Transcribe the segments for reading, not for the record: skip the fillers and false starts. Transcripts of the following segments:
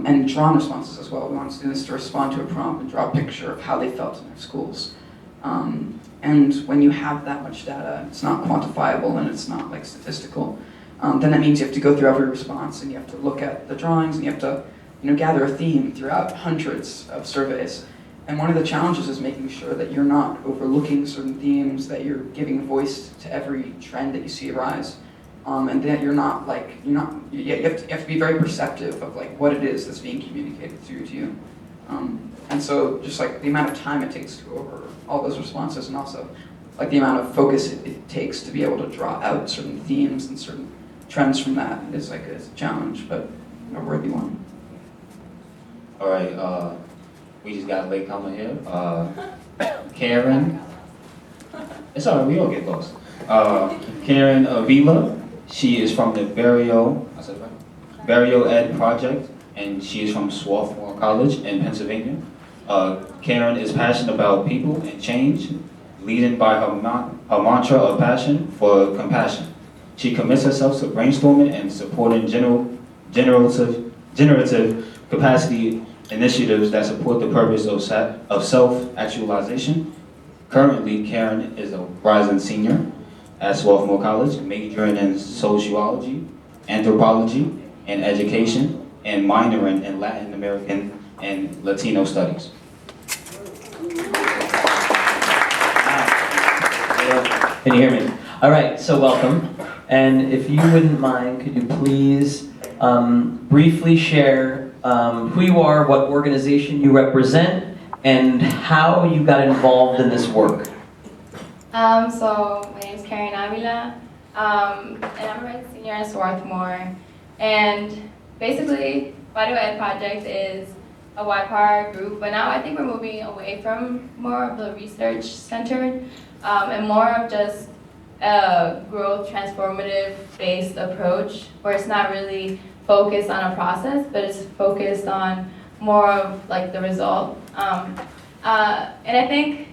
and drawn responses as well. We want students to respond to a prompt and draw a picture of how they felt in their schools. And when you have that much data, it's not quantifiable and it's not like statistical, then that means you have to go through every response and you have to look at the drawings and you have to gather a theme throughout hundreds of surveys. And one of the challenges is making sure that you're not overlooking certain themes, that you're giving voice to every trend that you see arise, and that you have to be very perceptive of like what it is that's being communicated through to you. And so just like the amount of time it takes to go over all those responses, and also like the amount of focus it takes to be able to draw out certain themes and certain trends from that is like a challenge, but a worthy one. All right, we just got a late comer here. Karen. It's all right, we all get close. Karen Avila. She is from the Barrio Ed Project, and she is from Swarthmore College in Pennsylvania. Karen is passionate about people and change, leading by her mantra of passion for compassion. She commits herself to brainstorming and supporting generative capacity initiatives that support the purpose of self-actualization. Currently, Karen is a rising senior at Swarthmore College, majoring in sociology, anthropology, and education, and minoring in Latin American and Latino studies. Can you hear me? All right, so welcome. And if you wouldn't mind, could you please briefly share who you are, what organization you represent, and how you got involved in this work? So my name is Karen Avila, and I'm a rising senior at Swarthmore. And basically, Barrio Ed Project is a YPAR group, but now I think we're moving away from more of the research-centered and more of just a growth transformative based approach where it's not really focused on a process, but it's focused on more of like the result. And I think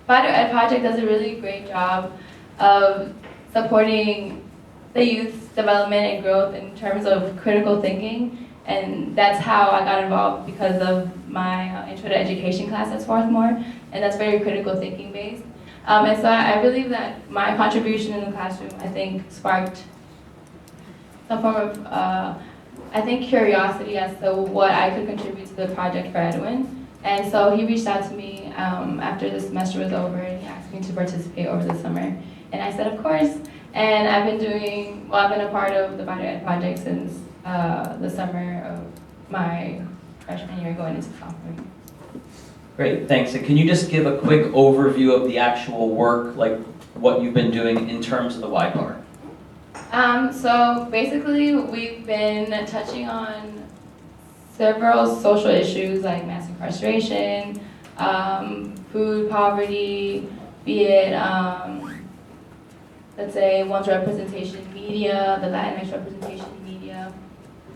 Barrio Ed Project does a really great job of supporting the youth development and growth in terms of critical thinking, and that's how I got involved because of my intro to education class at Swarthmore, and that's very critical thinking based. And so I believe that my contribution in the classroom, I think, sparked some form of, curiosity as to what I could contribute to the project for Edwin. And so he reached out to me after the semester was over, and he asked me to participate over the summer. And I said, of course. And I've been a part of the Barrio Ed Project since the summer of my freshman year going into sophomore year. Great, thanks. And can you just give a quick overview of the actual work, like what you've been doing in terms of the YPAR? So basically, we've been touching on several social issues like mass incarceration, food poverty, be it, let's say, one's representation in media, the Latinx representation in media,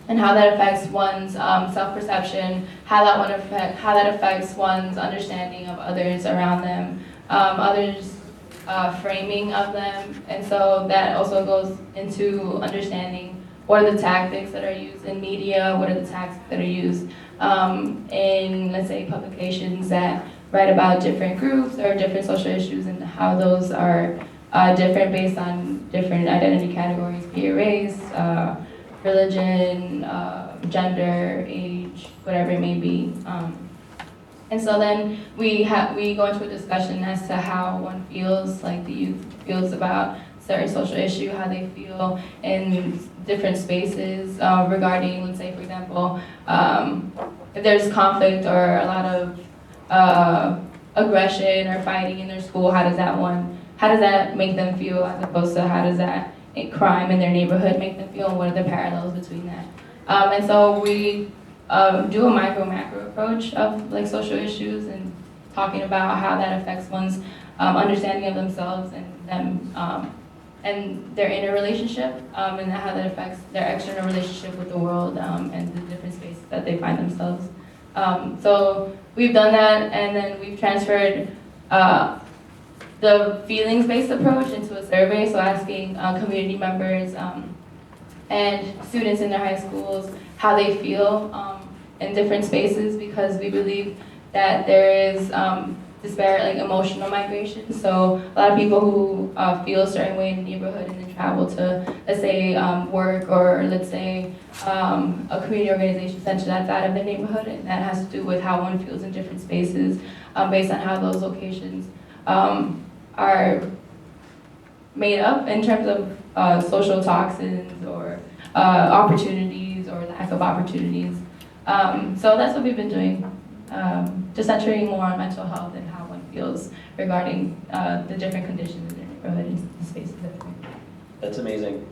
and how that affects one's self-perception, how that affects one's understanding of others around them, others' framing of them, and so that also goes into understanding what are the tactics that are used in media, what are the tactics that are used in, let's say, publications that write about different groups or different social issues, and how those are different based on different identity categories, be it race, religion, gender, age, whatever it may be. And so then we go into a discussion as to how one feels, like the youth feels about certain social issue, how they feel in different spaces regarding, let's say, for example, if there's conflict or a lot of aggression or fighting in their school, how does that make them feel, as opposed to how does that crime in their neighborhood make them feel, and what are the parallels between that? And so we do a micro-macro approach of like social issues and talking about how that affects one's understanding of themselves and them and their inner relationship, and how that affects their external relationship with the world and the different spaces that they find themselves. So we've done that, and then we've transferred the feelings-based approach into a survey, so asking community members and students in their high schools how they feel in different spaces because we believe that there is disparate like emotional migration. So a lot of people who feel a certain way in the neighborhood and then travel to, let's say, work or let's say a community organization center that's out of the neighborhood, and that has to do with how one feels in different spaces based on how those locations are made up in terms of social toxins or opportunities or lack of opportunities. So that's what we've been doing, just centering more on mental health and how one feels regarding the different conditions in the neighborhood and the spaces that they're in. That's amazing.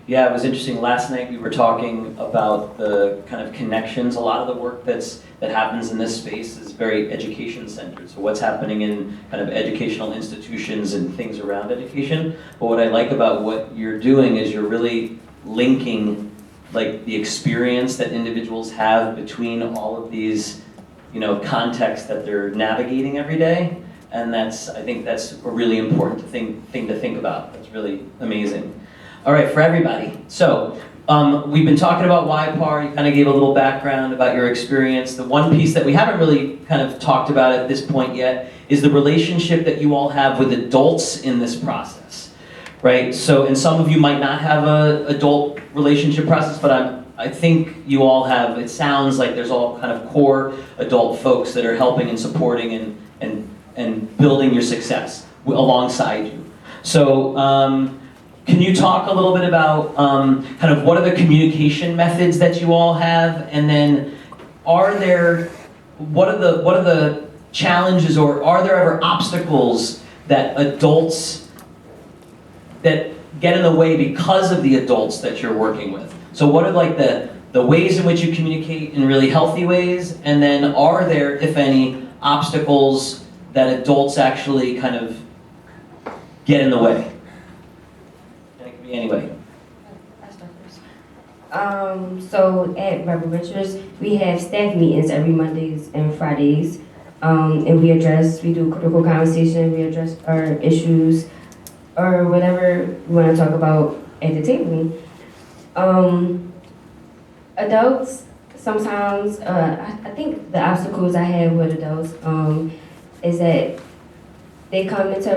Yeah, it was interesting. Last night we were talking about the kind of connections. A lot of the work that happens in this space is very education centered. So what's happening in kind of educational institutions and things around education. But what I like about what you're doing is you're really linking like the experience that individuals have between all of these, you know, contexts that they're navigating every day. And I think that's a really important thing to think about. That's really amazing. All right, for everybody. So we've been talking about YPAR. You kind of gave a little background about your experience. The one piece that we haven't really kind of talked about at this point yet is the relationship that you all have with adults in this process, right? So, and some of you might not have an adult relationship process, but I think you all have, it sounds like there's all kind of core adult folks that are helping and supporting and building your success alongside you. So, can you talk a little bit about kind of what are the communication methods that you all have, and then what are the challenges, or are there ever obstacles that adults that get in the way because of the adults that you're working with? So what are like the ways in which you communicate in really healthy ways, and then are there, if any, obstacles that adults actually kind of get in the way? Anyway. I start first. So at Rebel Ventures, we have staff meetings every Mondays and Fridays, and we do critical conversation, we address our issues, or whatever we want to talk about at the table. Adults, sometimes, I think the obstacles I have with adults is that they come into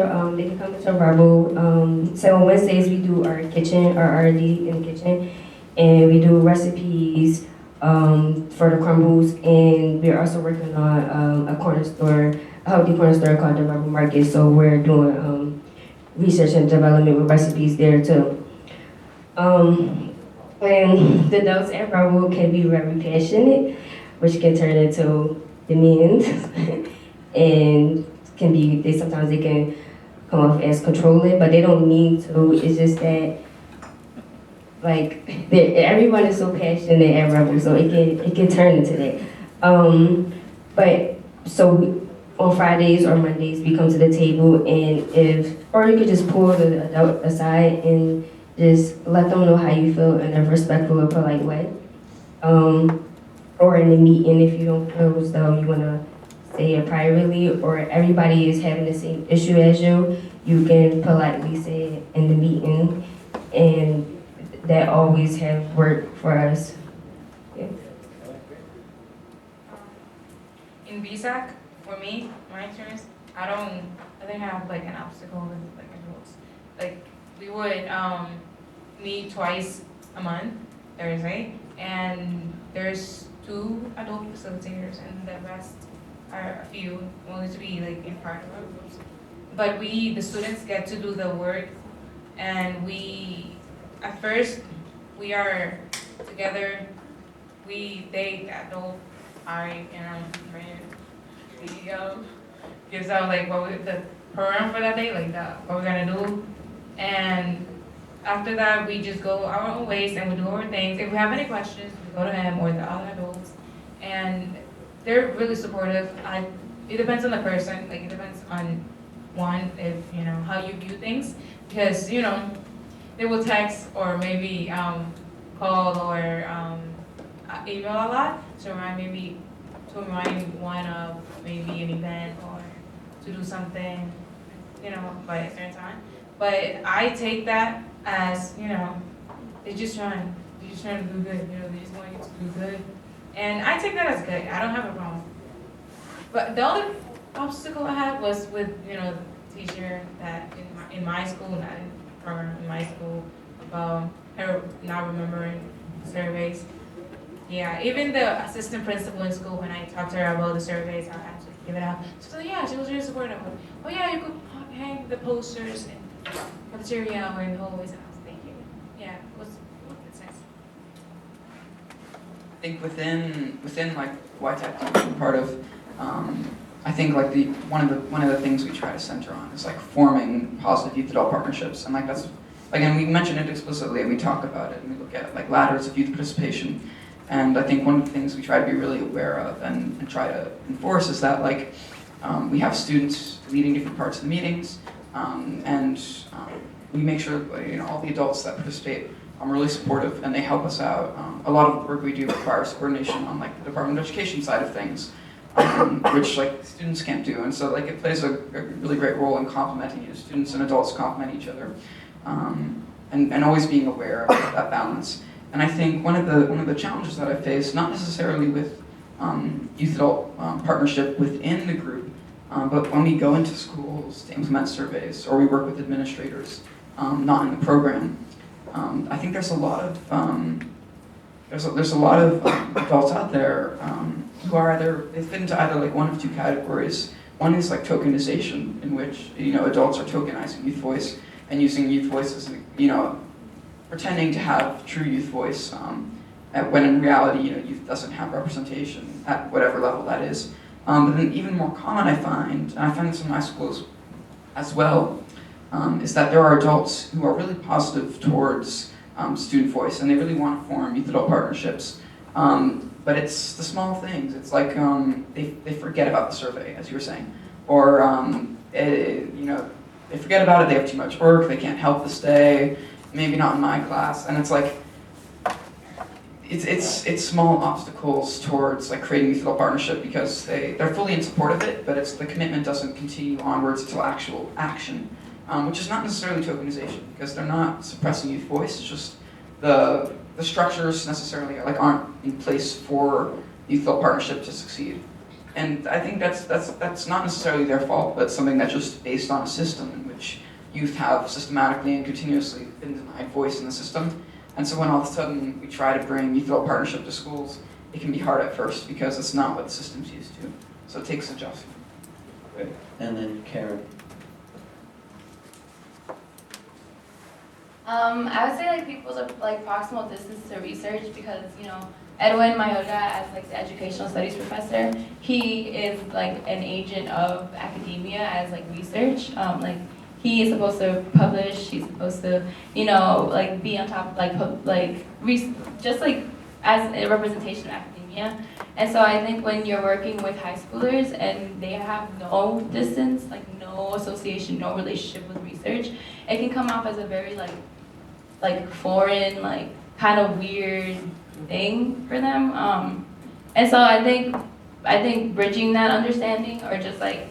Rebel. So on Wednesdays we do our R&D in the kitchen, and we do recipes for the crumbles, and we're also working on a healthy corner store called the Rebel Market. So we're doing research and development with recipes there too. And the adults at Rebel can be very passionate, which can turn into demands, and sometimes they can come off as controlling, but they don't mean to. It's just that, like, everyone is so passionate at Rebel, so it can turn into that. But so on Fridays or Mondays, we come to the table, or you could just pull the adult aside and just let them know how you feel in a respectful or polite way. Or in the meeting, if you don't feel as though you want to say it privately, or everybody is having the same issue as you, you can politely say it in the meeting, and that always have worked for us. Yeah. In BSAC, for me, my experience, I think I have like an obstacle with like adults. Like we would meet twice a month, Thursday, and there's 2 adult facilitators, and the rest are a few, only to be like in part of our groups. But the students get to do the work, and at first, we are together, they adult, gives out like the program for that day, like what we're gonna do. And after that, we just go our own ways and we do our things. If we have any questions, we go to him or the other adults. And they're really supportive. It depends on the person. Like it depends on one, if you know how you view things, because they will text or maybe call or email a lot to remind one of maybe an event or to do something, by a certain time. But I take that as they're just trying to do good. They just want you to do good. And I take that as good. I don't have a problem. But the other obstacle I had was with, the teacher that in my school, not in her, in my school, about her not remembering surveys. Yeah, even the assistant principal in school, when I talked to her about the surveys, I had to give it out. So yeah, she was really supportive. Oh yeah, you could hang the posters and cafeteria or in the hallways. And I was thinking, yeah, what's nice. I think within like YTAC part of, I think like one of the things we try to center on is like forming positive youth adult partnerships, and like that's again we mention it explicitly and we talk about it and we look at like ladders of youth participation, and I think one of the things we try to be really aware of and try to enforce is that like we have students leading different parts of the meetings, and we make sure all the adults that participate are really supportive and they help us out. A lot of the work we do requires coordination on like the Department of Education side of things, which like students can't do, and so like it plays a really great role in complementing you. Students and adults complement each other, and always being aware of that balance. And I think one of the challenges that I face, not necessarily with youth adult partnership within the group, but when we go into schools to implement surveys or we work with administrators not in the program, I think there's a lot of there's a lot of adults out there who are they fit into either like one of two categories. One is like tokenization, in which adults are tokenizing youth voice and using youth voice as pretending to have true youth voice, when in reality youth doesn't have representation at whatever level that is. But then even more common I find, and I find this in my schools as well, is that there are adults who are really positive towards student voice and they really want to form youth adult partnerships. But it's the small things. It's like they forget about the survey, as you were saying, or they forget about it. They have too much work. They can't help this day. Maybe not in my class. And it's like it's small obstacles towards like creating youth adult partnership because they're fully in support of it, but it's the commitment doesn't continue onwards until actual action, which is not necessarily tokenization because they're not suppressing youth voice. It's just the structures necessarily aren't in place for youth adult partnership to succeed. And I think that's not necessarily their fault, but something that's just based on a system in which youth have systematically and continuously been denied voice in the system. And so when all of a sudden we try to bring youth adult partnership to schools, it can be hard at first because it's not what the system's used to. So it takes adjustment. Great. And then Karen. I would say like people's like proximal distance to research because Edwin Mayoga, as like the educational studies professor, he is like an agent of academia as like research. Like he is supposed to publish. He's supposed to like be on top of just like as a representation of academia. And so I think when you're working with high schoolers and they have no distance, like no association, no relationship with research, it can come off as a very like foreign, like kind of weird thing for them. And so I think bridging that understanding or just like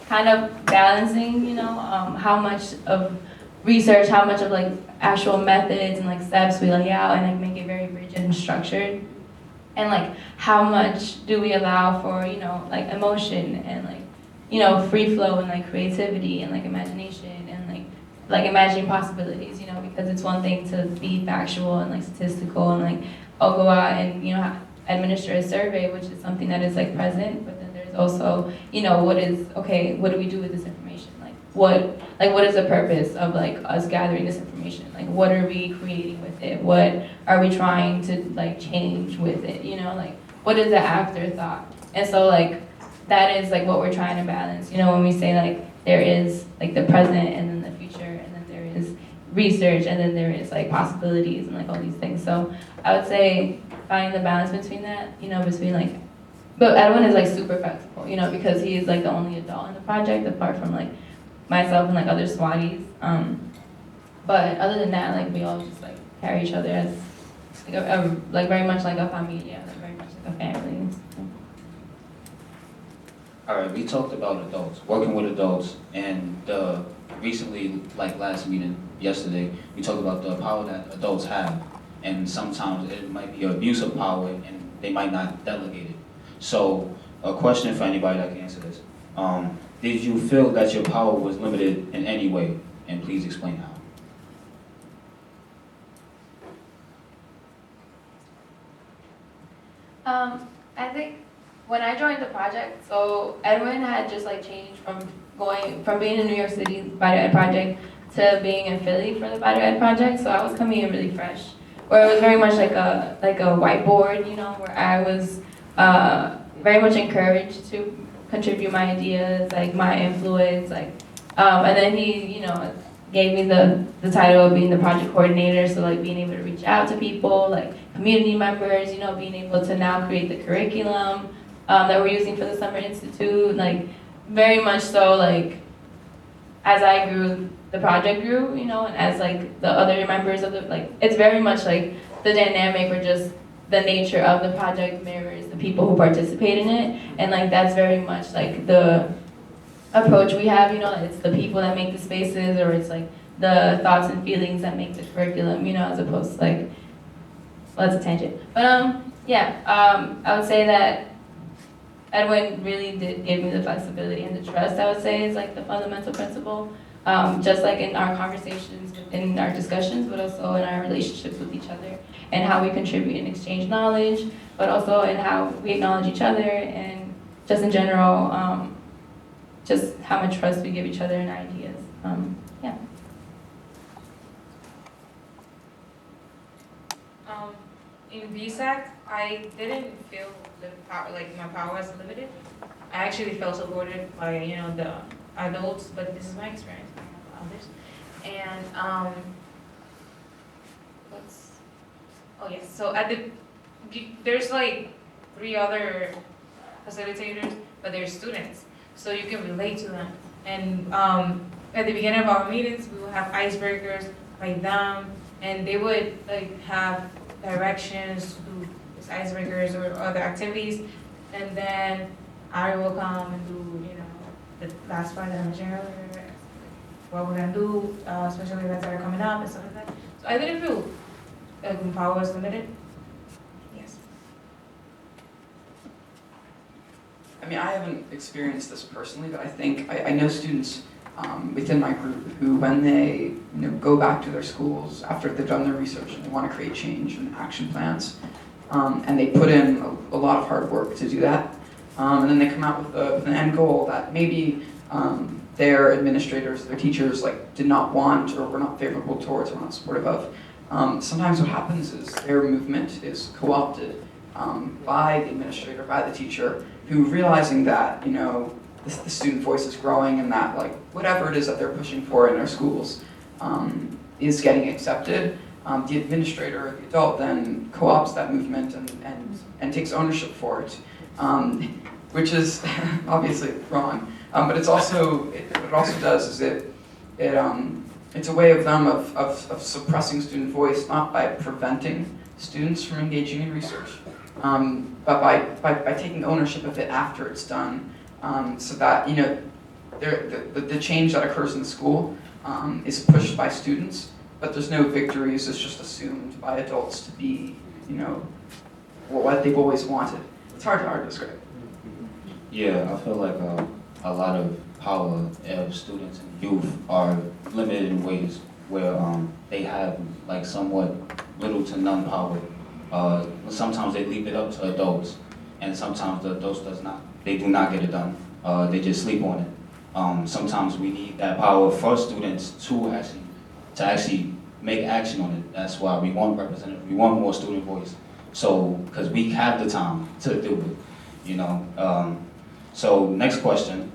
kind of balancing, how much of research, how much of like actual methods and like steps we lay out and like make it very rigid and structured. And like how much do we allow for, like emotion and like, free flow and like creativity and like imagination and like imagining possibilities, because it's one thing to be factual and like statistical and like, I'll go out and, administer a survey, which is something that is like present, but then there's also, what do we do with this information? What is the purpose of like us gathering this information? Like what are we creating with it? What are we trying to like change with it? Like what is the afterthought? And so like that is like what we're trying to balance, when we say like there is like the present and then the future and then there is research and then there is like possibilities and like all these things. So I would say finding the balance between that, between like, but Edwin is like super flexible, because he is like the only adult in the project apart from like myself and like other SWATties. But other than that, like we all just like carry each other as like very much like a familia, like very much like a family. So. All right, we talked about adults, working with adults, and recently, like last meeting, yesterday, we talked about the power that adults have, and sometimes it might be abuse of power, and they might not delegate it. So a question for anybody that can answer this. Did you feel that your power was limited in any way? And please explain how. I think when I joined the project, so Edwin had just like changed from being in New York City Bio Ed project to being in Philly for the Bio Ed project. So I was coming in really fresh, where it was very much like a whiteboard, you know, where I was very much encouraged to contribute my ideas, like my influence, like, and then he, you know, gave me the title of being the project coordinator, so like being able to reach out to people, like community members, you know, being able to now create the curriculum that we're using for the Summer Institute, like very much so like as I grew, the project grew, you know, and as like the other members of the, like, it's very much like the dynamic or just the nature of the project mirrors the people who participate in it, and like that's very much like the approach we have, you know, it's the people that make the spaces, or it's like the thoughts and feelings that make the curriculum, you know, as opposed to like, well, that's a tangent. But I would say that Edwin really did give me the flexibility and the trust, I would say, is like the fundamental principle. Just like in our conversations, in our discussions, but also in our relationships with each other, and how we contribute and exchange knowledge, but also in how we acknowledge each other, and just in general, just how much trust we give each other in our ideas. Yeah. In VSAC, I didn't feel the power, like my power was limited. I actually felt supported by, you know, the adults, but this is my experience, I don't know others. And yes, so there's like 3 other facilitators, but they're students, so you can relate to them. And at the beginning of our meetings, we would have icebreakers by them, and they would like have directions to do these icebreakers or other activities, and then I will come and do, you know, the last part that I mentioned earlier, what we're gonna do, especially events that are coming up and stuff like that. So I didn't feel like my power was limited. Yes. I mean, I haven't experienced this personally, but I think I know students within my group who, when they go back to their schools after they've done their research and they want to create change and action plans, and they put in a lot of hard work to do that, and then they come out with an end goal that maybe their administrators, their teachers, like did not want or were not favorable towards or were not supportive of. Sometimes what happens is their movement is co-opted by the administrator, by the teacher, who realizing that, the student voice is growing and that like whatever it is that they're pushing for in their schools is getting accepted. The administrator or the adult then co-opts that movement and takes ownership for it, which is obviously wrong. But it's also, what it also does is it's a way of them of suppressing student voice, not by preventing students from engaging in research, but by taking ownership of it after it's done, so that the change that occurs in the school is pushed by students, but there's no victories. It's just assumed by adults to be what they've always wanted. It's hard to describe. Yeah, I feel like a lot of power of students and youth are limited in ways where they have like somewhat little to none power. Sometimes they leave it up to adults, and sometimes the adults they do not get it done. They just sleep on it. Sometimes we need that power for students to actually make action on it. That's why we want representatives. We want more student voice. So, because we have the time to do it, So next question.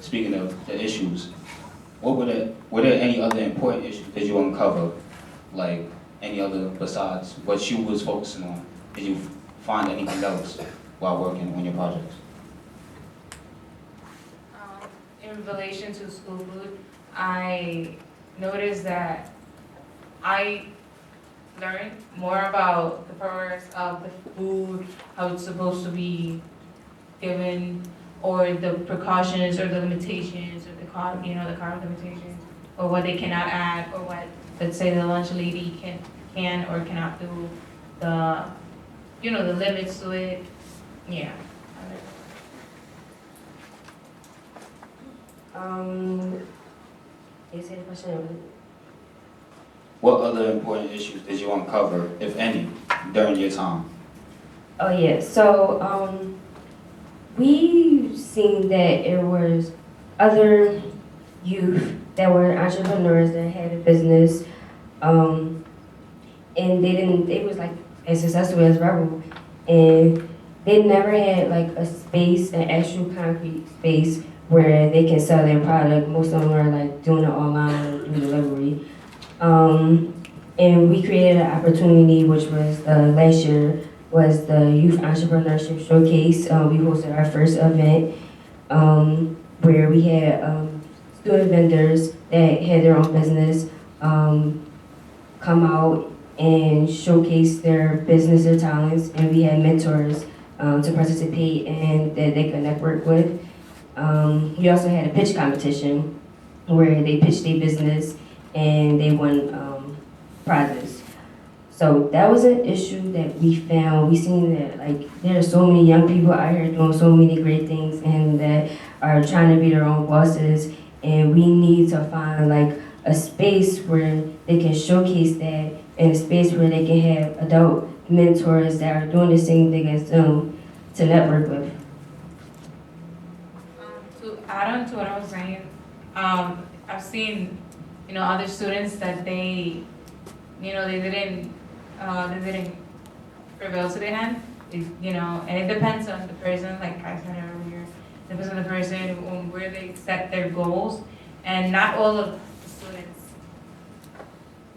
Speaking of the issues, were there any other important issues that you uncover, like any other besides what you was focusing on? Did you find anything else while working on your projects? In relation to school food, I noticed that I learned more about the purpose of the food, how it's supposed to be given, or the precautions or the limitations or the carb limitations, or what they cannot add, or what, let's say, the lunch lady can or cannot do, the you know, the limits to it. Yeah. You say the question. What other important issues did you uncover, if any, during your time? Oh yeah, so we seen that it was other youth that were entrepreneurs that had a business, and they was like as successful as Rebel, and they never had like a space, an actual concrete space where they can sell their product. Most of them are like doing it online through delivery. And we created an opportunity, which was last year, was the Youth Entrepreneurship Showcase. We hosted our first event where we had student vendors that had their own business come out and showcase their business, their talents, and we had mentors to participate and that they could network with. We also had a pitch competition where they pitched their business and they won prizes. So that was an issue that we found. We seen that like there are so many young people out here doing so many great things and that are trying to be their own bosses, and we need to find like a space where they can showcase that and a space where they can have adult mentors that are doing the same thing as them to network with. To add on to what I was saying, I've seen, you know, other students that they, you know, they didn't prevail to their hand. You know, and it depends on the person, like I said earlier, it depends on the person on where they set their goals, and not all of the students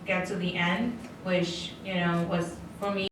get to the end, which, you know, was for me